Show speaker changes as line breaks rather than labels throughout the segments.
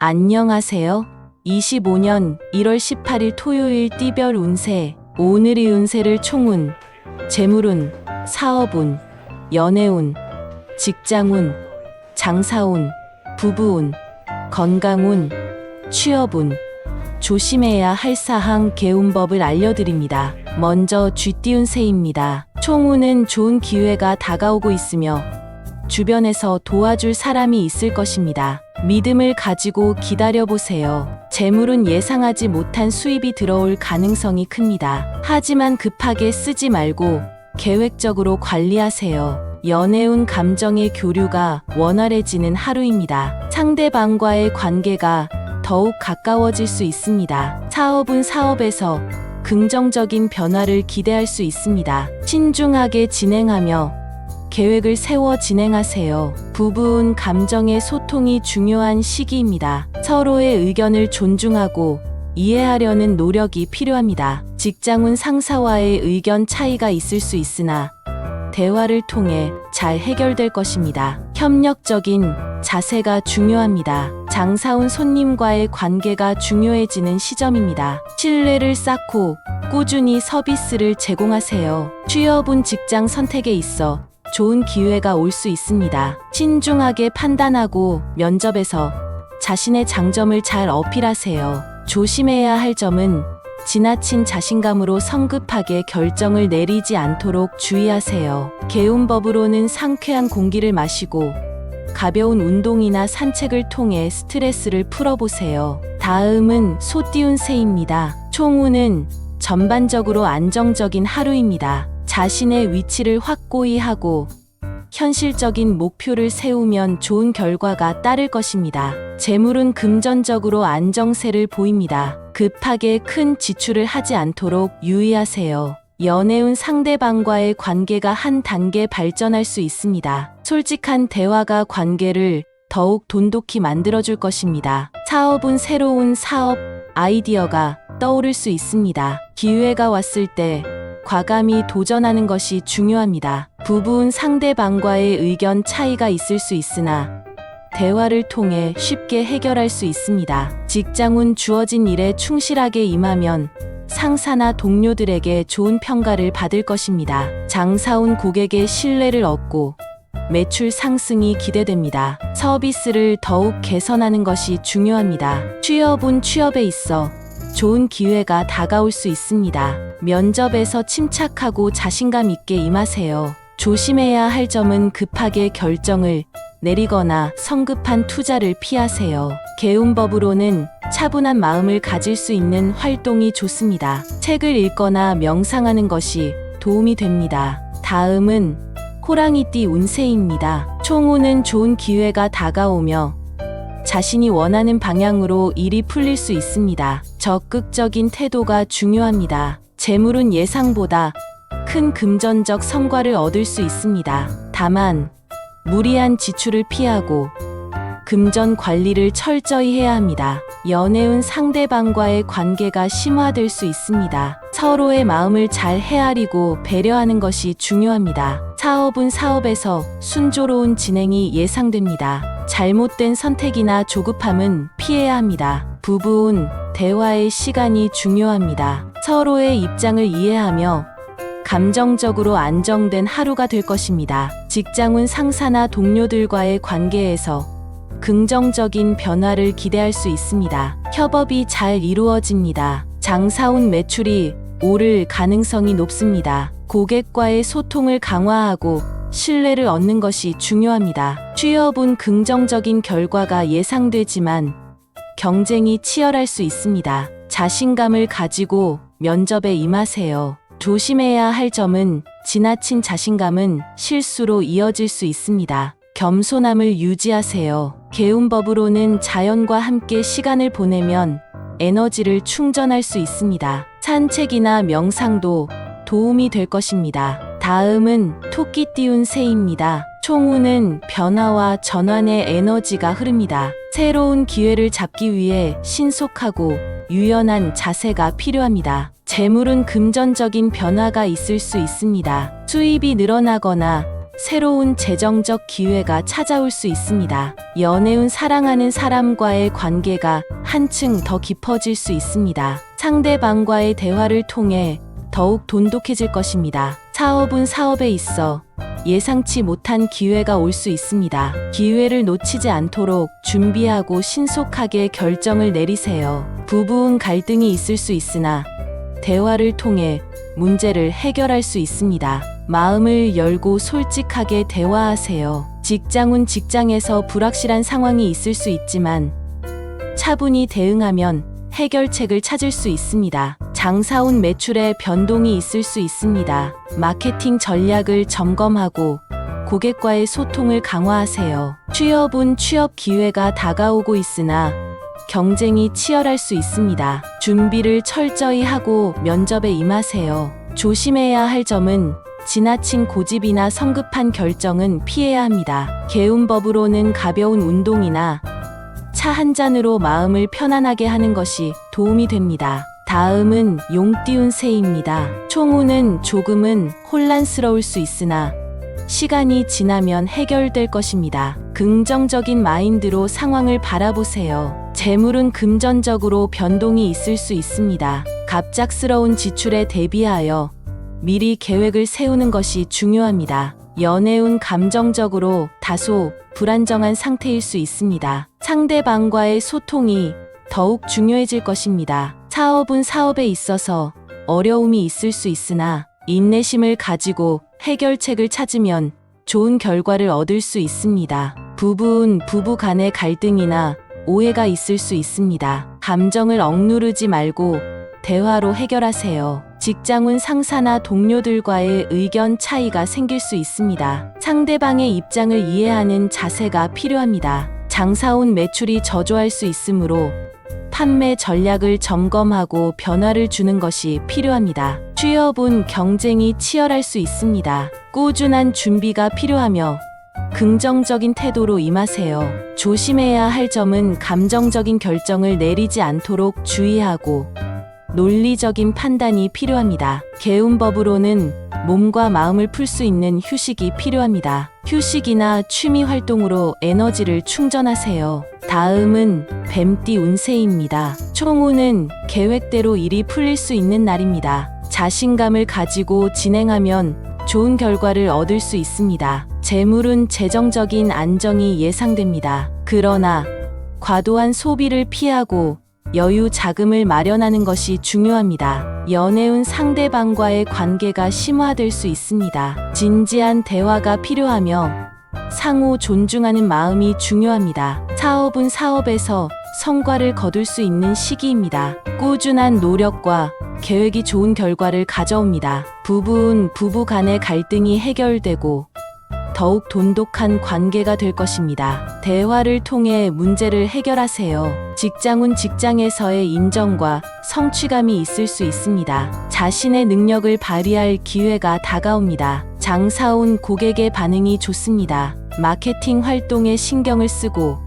안녕하세요. 25년 1월 18일 토요일 띠별 운세, 오늘의 운세를 총운, 재물운, 사업운, 연애운, 직장운, 장사운, 부부운, 건강운, 취업운, 조심해야 할 사항 개운법을 알려드립니다. 먼저 쥐띠 운세입니다. 총운은 좋은 기회가 다가오고 있으며 주변에서 도와줄 사람이 있을 것입니다. 믿음을 가지고 기다려보세요. 재물은 예상하지 못한 수입이 들어올 가능성이 큽니다. 하지만 급하게 쓰지 말고 계획적으로 관리하세요. 연애운 감정의 교류가 원활해지는 하루입니다. 상대방과의 관계가 더욱 가까워질 수 있습니다. 사업은 사업에서 긍정적인 변화를 기대할 수 있습니다. 신중하게 진행하며 계획을 세워 진행하세요. 부부운 감정의 소통이 중요한 시기입니다. 서로의 의견을 존중하고 이해하려는 노력이 필요합니다. 직장운 상사와의 의견 차이가 있을 수 있으나 대화를 통해 잘 해결될 것입니다. 협력적인 자세가 중요합니다. 장사운 손님과의 관계가 중요해지는 시점입니다. 신뢰를 쌓고 꾸준히 서비스를 제공하세요. 취업운 직장 선택에 있어 좋은 기회가 올 수 있습니다. 신중하게 판단하고 면접에서 자신의 장점을 잘 어필하세요. 조심해야 할 점은 지나친 자신감으로 성급하게 결정을 내리지 않도록 주의하세요. 개운법으로는 상쾌한 공기를 마시고 가벼운 운동이나 산책을 통해 스트레스를 풀어보세요. 다음은 소띠 운세입니다. 총운은 전반적으로 안정적인 하루입니다. 자신의 위치를 확고히 하고 현실적인 목표를 세우면 좋은 결과가 따를 것입니다. 재물은 금전적으로 안정세를 보입니다. 급하게 큰 지출을 하지 않도록 유의하세요. 연애운 상대방과의 관계가 한 단계 발전할 수 있습니다. 솔직한 대화가 관계를 더욱 돈독히 만들어줄 것입니다. 사업은 새로운 사업 아이디어가 떠오를 수 있습니다. 기회가 왔을 때 과감히 도전하는 것이 중요합니다. 부부운 상대방과의 의견 차이가 있을 수 있으나 대화를 통해 쉽게 해결할 수 있습니다. 직장운 주어진 일에 충실하게 임하면 상사나 동료들에게 좋은 평가를 받을 것입니다. 장사운 고객의 신뢰를 얻고 매출 상승이 기대됩니다. 서비스를 더욱 개선하는 것이 중요합니다. 취업운 취업에 있어 좋은 기회가 다가올 수 있습니다. 면접에서 침착하고 자신감 있게 임하세요. 조심해야 할 점은 급하게 결정을 내리거나 성급한 투자를 피하세요. 개운법으로는 차분한 마음을 가질 수 있는 활동이 좋습니다. 책을 읽거나 명상하는 것이 도움이 됩니다. 다음은 호랑이띠 운세입니다. 총운은 좋은 기회가 다가오며 자신이 원하는 방향으로 일이 풀릴 수 있습니다. 적극적인 태도가 중요합니다. 재물은 예상보다 큰 금전적 성과를 얻을 수 있습니다. 다만 무리한 지출을 피하고 금전 관리를 철저히 해야 합니다. 연애운 상대방과의 관계가 심화될 수 있습니다. 서로의 마음을 잘 헤아리고 배려하는 것이 중요합니다. 사업은 사업에서 순조로운 진행이 예상됩니다. 잘못된 선택이나 조급함은 피해야 합니다. 부부운 대화의 시간이 중요합니다. 서로의 입장을 이해하며 감정적으로 안정된 하루가 될 것입니다. 직장운 상사나 동료들과의 관계에서 긍정적인 변화를 기대할 수 있습니다. 협업이 잘 이루어집니다. 장사운 매출이 오를 가능성이 높습니다. 고객과의 소통을 강화하고 신뢰를 얻는 것이 중요합니다. 취업은 긍정적인 결과가 예상되지만 경쟁이 치열할 수 있습니다. 자신감을 가지고 면접에 임하세요. 조심해야 할 점은 지나친 자신감은 실수로 이어질 수 있습니다. 겸손함을 유지하세요. 개운법으로는 자연과 함께 시간을 보내면 에너지를 충전할 수 있습니다. 산책이나 명상도 도움이 될 것입니다. 다음은 토끼띠 운세입니다. 총운은 변화와 전환의 에너지가 흐릅니다. 새로운 기회를 잡기 위해 신속하고 유연한 자세가 필요합니다. 재물은 금전적인 변화가 있을 수 있습니다. 수입이 늘어나거나 새로운 재정적 기회가 찾아올 수 있습니다. 연애운 사랑하는 사람과의 관계가 한층 더 깊어질 수 있습니다. 상대방과의 대화를 통해 더욱 돈독해질 것입니다. 사업은 사업에 있어 예상치 못한 기회가 올 수 있습니다. 기회를 놓치지 않도록 준비하고 신속하게 결정을 내리세요. 부부은 갈등이 있을 수 있으나 대화를 통해 문제를 해결할 수 있습니다. 마음을 열고 솔직하게 대화하세요. 직장운 직장에서 불확실한 상황이 있을 수 있지만 차분히 대응하면 해결책을 찾을 수 있습니다. 장사운 매출에 변동이 있을 수 있습니다. 마케팅 전략을 점검하고 고객과의 소통을 강화하세요. 취업은 취업 기회가 다가오고 있으나 경쟁이 치열할 수 있습니다. 준비를 철저히 하고 면접에 임하세요. 조심해야 할 점은 지나친 고집이나 성급한 결정은 피해야 합니다. 개운법으로는 가벼운 운동이나 차 한 잔으로 마음을 편안하게 하는 것이 도움이 됩니다. 다음은 용띠운 새입니다. 총운은 조금은 혼란스러울 수 있으나 시간이 지나면 해결될 것입니다. 긍정적인 마인드로 상황을 바라보세요. 재물은 금전적으로 변동이 있을 수 있습니다. 갑작스러운 지출에 대비하여 미리 계획을 세우는 것이 중요합니다. 연애운 감정적으로 다소 불안정한 상태일 수 있습니다. 상대방과의 소통이 더욱 중요해질 것입니다. 사업은 사업에 있어서 어려움이 있을 수 있으나 인내심을 가지고 해결책을 찾으면 좋은 결과를 얻을 수 있습니다. 부부는 부부 간의 갈등이나 오해가 있을 수 있습니다. 감정을 억누르지 말고 대화로 해결하세요. 직장은 상사나 동료들과의 의견 차이가 생길 수 있습니다. 상대방의 입장을 이해하는 자세가 필요합니다. 장사운 매출이 저조할 수 있으므로 판매 전략을 점검하고 변화를 주는 것이 필요합니다. 취업은 경쟁이 치열할 수 있습니다. 꾸준한 준비가 필요하며 긍정적인 태도로 임하세요. 조심해야 할 점은 감정적인 결정을 내리지 않도록 주의하고 논리적인 판단이 필요합니다. 개운법으로는 몸과 마음을 풀 수 있는 휴식이 필요합니다. 휴식이나 취미 활동으로 에너지를 충전하세요. 다음은 뱀띠 운세입니다. 총운은 계획대로 일이 풀릴 수 있는 날입니다. 자신감을 가지고 진행하면 좋은 결과를 얻을 수 있습니다. 재물은 재정적인 안정이 예상됩니다. 그러나 과도한 소비를 피하고 여유 자금을 마련하는 것이 중요합니다. 연애운 상대방과의 관계가 심화될 수 있습니다. 진지한 대화가 필요하며 상호 존중하는 마음이 중요합니다. 사업은 사업에서 성과를 거둘 수 있는 시기입니다. 꾸준한 노력과 계획이 좋은 결과를 가져옵니다. 부부는 부부 간의 갈등이 해결되고 더욱 돈독한 관계가 될 것입니다. 대화를 통해 문제를 해결하세요. 직장은 직장에서의 인정과 성취감이 있을 수 있습니다. 자신의 능력을 발휘할 기회가 다가옵니다. 장사운 고객의 반응이 좋습니다. 마케팅 활동에 신경을 쓰고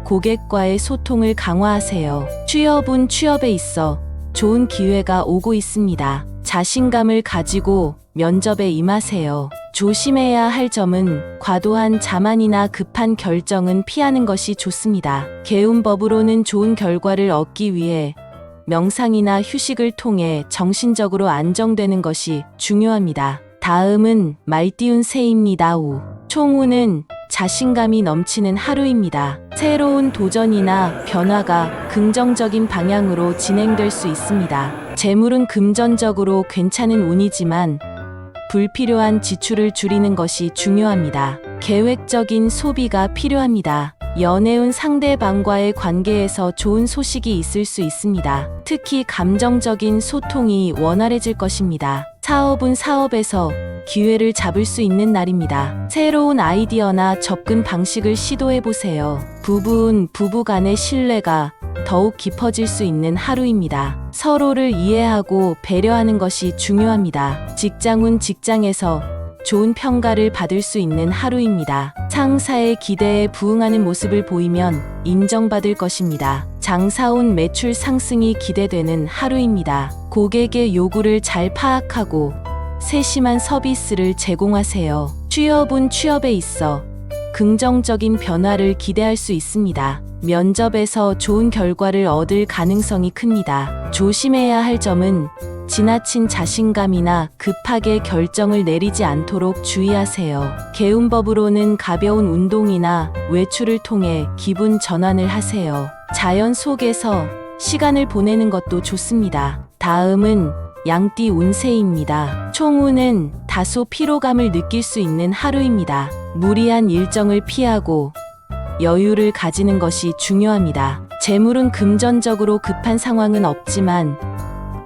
고객과의 소통을 강화하세요. 취업은 취업에 있어 좋은 기회가 오고 있습니다. 자신감을 가지고 면접에 임하세요. 조심해야 할 점은 과도한 자만이나 급한 결정은 피하는 것이 좋습니다. 개운법으로는 좋은 결과를 얻기 위해 명상이나 휴식을 통해 정신적으로 안정되는 것이 중요합니다. 다음은 말띠운 새입니다. 총운은 자신감이 넘치는 하루입니다. 새로운 도전이나 변화가 긍정적인 방향으로 진행될 수 있습니다. 재물은 금전적으로 괜찮은 운이지만 불필요한 지출을 줄이는 것이 중요합니다. 계획적인 소비가 필요합니다. 연애운 상대방과의 관계에서 좋은 소식이 있을 수 있습니다. 특히 감정적인 소통이 원활해질 것입니다. 사업은 사업에서 기회를 잡을 수 있는 날입니다. 새로운 아이디어나 접근 방식을 시도해보세요. 부부는 부부 간의 신뢰가 더욱 깊어질 수 있는 하루입니다. 서로를 이해하고 배려하는 것이 중요합니다. 직장은 직장에서 좋은 평가를 받을 수 있는 하루입니다. 상사의 기대에 부응하는 모습을 보이면 인정받을 것입니다. 장사운 매출 상승이 기대되는 하루입니다. 고객의 요구를 잘 파악하고 세심한 서비스를 제공하세요. 취업운 취업에 있어 긍정적인 변화를 기대할 수 있습니다. 면접에서 좋은 결과를 얻을 가능성이 큽니다. 조심해야 할 점은 지나친 자신감이나 급하게 결정을 내리지 않도록 주의하세요. 개운법으로는 가벼운 운동이나 외출을 통해 기분 전환을 하세요. 자연 속에서 시간을 보내는 것도 좋습니다. 다음은 양띠 운세입니다. 총운은 다소 피로감을 느낄 수 있는 하루입니다. 무리한 일정을 피하고 여유를 가지는 것이 중요합니다. 재물은 금전적으로 급한 상황은 없지만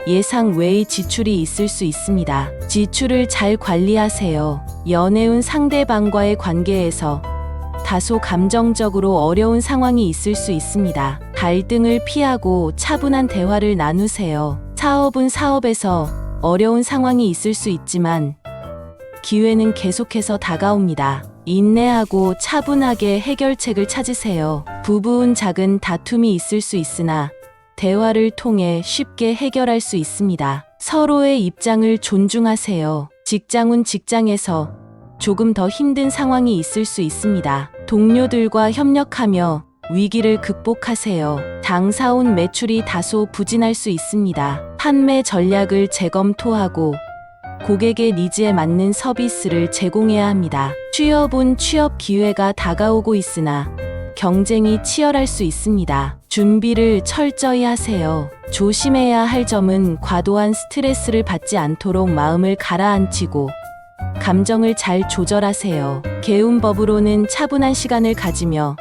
예상 외의 지출이 있을 수 있습니다. 지출을 잘 관리하세요. 연애운 상대방과의 관계에서 다소 감정적으로 어려운 상황이 있을 수 있습니다. 갈등을 피하고 차분한 대화를 나누세요. 사업은 사업에서 어려운 상황이 있을 수 있지만 기회는 계속해서 다가옵니다. 인내하고 차분하게 해결책을 찾으세요. 부부운 작은 다툼이 있을 수 있으나 대화를 통해 쉽게 해결할 수 있습니다. 서로의 입장을 존중하세요. 직장운 직장에서 조금 더 힘든 상황이 있을 수 있습니다. 동료들과 협력하며 위기를 극복하세요. 당사운 매출이 다소 부진할 수 있습니다. 판매 전략을 재검토하고 고객의 니즈에 맞는 서비스를 제공해야 합니다. 취업운 취업 기회가 다가오고 있으나 경쟁이 치열할 수 있습니다. 준비를 철저히 하세요. 조심해야 할 점은 과도한 스트레스를 받지 않도록 마음을 가라앉히고 감정을 잘 조절하세요. 개운법으로는 차분한 시간을 가지며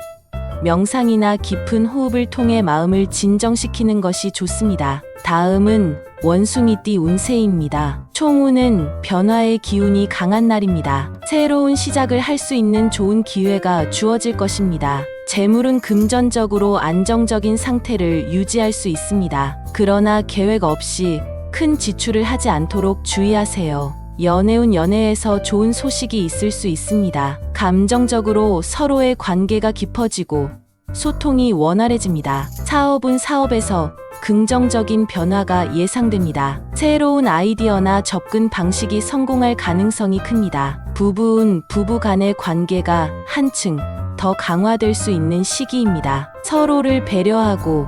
명상이나 깊은 호흡을 통해 마음을 진정시키는 것이 좋습니다. 다음은 원숭이띠 운세입니다. 총운은 변화의 기운이 강한 날입니다. 새로운 시작을 할 수 있는 좋은 기회가 주어질 것입니다. 재물은 금전적으로 안정적인 상태를 유지할 수 있습니다. 그러나 계획 없이 큰 지출을 하지 않도록 주의하세요. 연애운 연애에서 좋은 소식이 있을 수 있습니다. 감정적으로 서로의 관계가 깊어지고 소통이 원활해집니다. 사업은 사업에서 긍정적인 변화가 예상됩니다. 새로운 아이디어나 접근 방식이 성공할 가능성이 큽니다. 부부운 부부 간의 관계가 한층 더 강화될 수 있는 시기입니다. 서로를 배려하고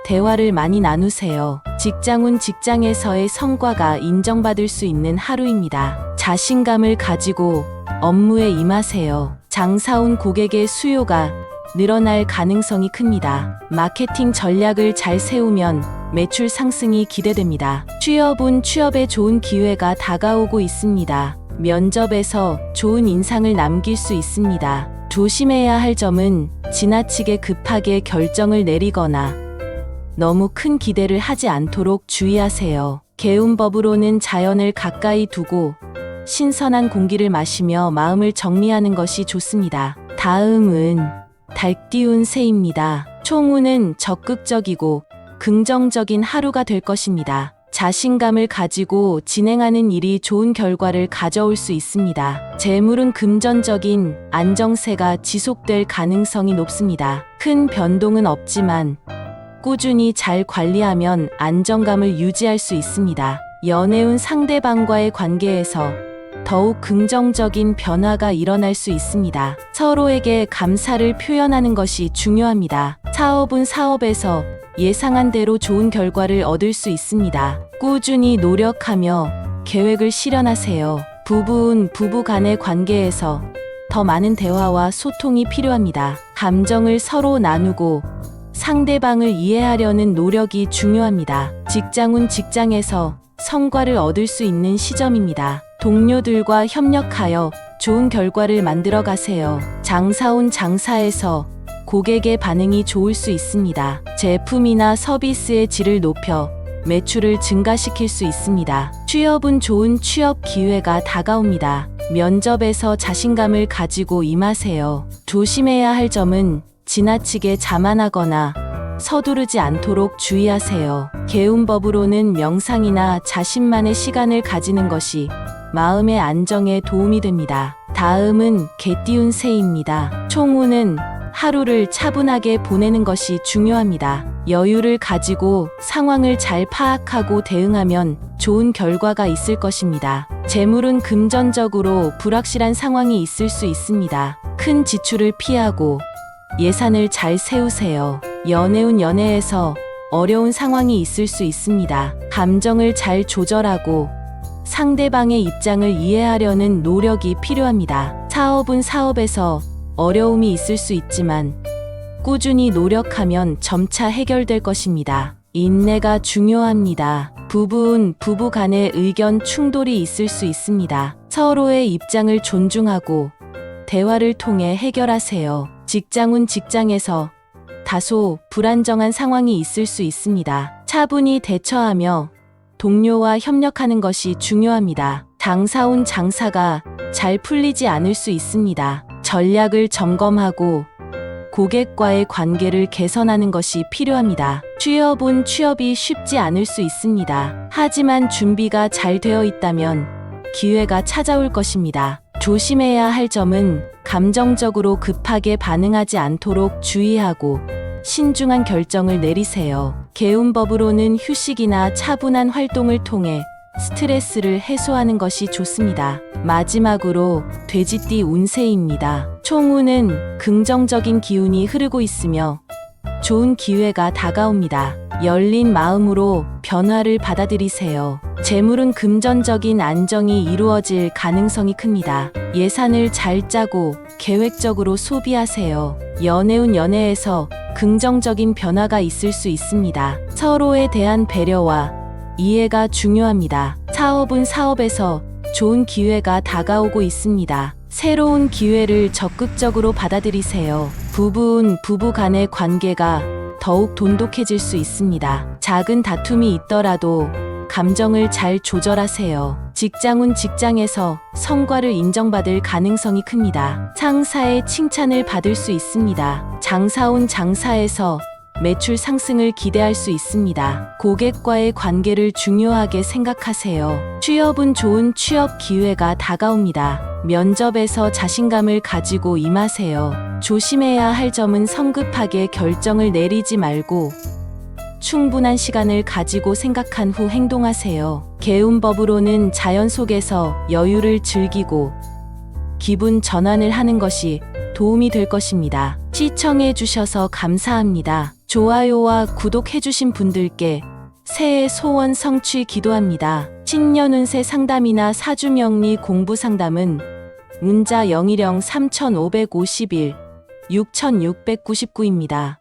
대화를 많이 나누세요. 직장운 직장에서의 성과가 인정받을 수 있는 하루입니다. 자신감을 가지고 업무에 임하세요. 장사운 고객의 수요가 늘어날 가능성이 큽니다. 마케팅 전략을 잘 세우면 매출 상승이 기대됩니다. 취업운 취업에 좋은 기회가 다가오고 있습니다. 면접에서 좋은 인상을 남길 수 있습니다. 조심해야 할 점은 지나치게 급하게 결정을 내리거나 너무 큰 기대를 하지 않도록 주의하세요. 개운법으로는 자연을 가까이 두고 신선한 공기를 마시며 마음을 정리하는 것이 좋습니다. 다음은 달띠 운세입니다. 총운은 적극적이고 긍정적인 하루가 될 것입니다. 자신감을 가지고 진행하는 일이 좋은 결과를 가져올 수 있습니다. 재물은 금전적인 안정세가 지속될 가능성이 높습니다. 큰 변동은 없지만 꾸준히 잘 관리하면 안정감을 유지할 수 있습니다. 연애운 상대방과의 관계에서 더욱 긍정적인 변화가 일어날 수 있습니다. 서로에게 감사를 표현하는 것이 중요합니다. 사업은 사업에서 예상한 대로 좋은 결과를 얻을 수 있습니다. 꾸준히 노력하며 계획을 실현하세요. 부부운 부부 간의 관계에서 더 많은 대화와 소통이 필요합니다. 감정을 서로 나누고 상대방을 이해하려는 노력이 중요합니다. 직장운 직장에서 성과를 얻을 수 있는 시점입니다. 동료들과 협력하여 좋은 결과를 만들어 가세요. 장사운 장사에서 고객의 반응이 좋을 수 있습니다. 제품이나 서비스의 질을 높여 매출을 증가시킬 수 있습니다. 취업은 좋은 취업 기회가 다가옵니다. 면접에서 자신감을 가지고 임하세요. 조심해야 할 점은 지나치게 자만하거나 서두르지 않도록 주의하세요. 개운법으로는 명상이나 자신만의 시간을 가지는 것이 마음의 안정에 도움이 됩니다. 다음은 개띠 운세입니다. 총운은 하루를 차분하게 보내는 것이 중요합니다. 여유를 가지고 상황을 잘 파악하고 대응하면 좋은 결과가 있을 것입니다. 재물은 금전적으로 불확실한 상황이 있을 수 있습니다. 큰 지출을 피하고 예산을 잘 세우세요. 연애운 연애에서 어려운 상황이 있을 수 있습니다. 감정을 잘 조절하고 상대방의 입장을 이해하려는 노력이 필요합니다. 사업은 사업에서 어려움이 있을 수 있지만 꾸준히 노력하면 점차 해결될 것입니다. 인내가 중요합니다. 부부는 부부 간의 의견 충돌이 있을 수 있습니다. 서로의 입장을 존중하고 대화를 통해 해결하세요. 직장운 직장에서 다소 불안정한 상황이 있을 수 있습니다. 차분히 대처하며 동료와 협력하는 것이 중요합니다. 장사운 장사가 잘 풀리지 않을 수 있습니다. 전략을 점검하고 고객과의 관계를 개선하는 것이 필요합니다. 취업은 취업이 쉽지 않을 수 있습니다. 하지만 준비가 잘 되어 있다면 기회가 찾아올 것입니다. 조심해야 할 점은 감정적으로 급하게 반응하지 않도록 주의하고 신중한 결정을 내리세요. 개운법으로는 휴식이나 차분한 활동을 통해 스트레스를 해소하는 것이 좋습니다. 마지막으로 돼지띠 운세입니다. 총운은 긍정적인 기운이 흐르고 있으며 좋은 기회가 다가옵니다. 열린 마음으로 변화를 받아들이세요. 재물은 금전적인 안정이 이루어질 가능성이 큽니다. 예산을 잘 짜고 계획적으로 소비하세요. 연애운 연애에서 긍정적인 변화가 있을 수 있습니다. 서로에 대한 배려와 이해가 중요합니다. 사업은 사업에서 좋은 기회가 다가오고 있습니다. 새로운 기회를 적극적으로 받아들이세요. 부부는 부부 간의 관계가 더욱 돈독해질 수 있습니다. 작은 다툼이 있더라도 감정을 잘 조절하세요. 직장운 직장에서 성과를 인정받을 가능성이 큽니다. 상사의 칭찬을 받을 수 있습니다. 장사운 장사에서 매출 상승을 기대할 수 있습니다. 고객과의 관계를 중요하게 생각하세요. 취업은 좋은 취업 기회가 다가옵니다. 면접에서 자신감을 가지고 임하세요. 조심해야 할 점은 성급하게 결정을 내리지 말고 충분한 시간을 가지고 생각한 후 행동하세요. 개운법으로는 자연 속에서 여유를 즐기고 기분 전환을 하는 것이 도움이 될 것입니다. 시청해 주셔서 감사합니다. 좋아요와 구독해주신 분들께 새해 소원 성취 기도합니다. 신년운세 상담이나 사주명리 공부 상담은 문자 010-3551 6699입니다.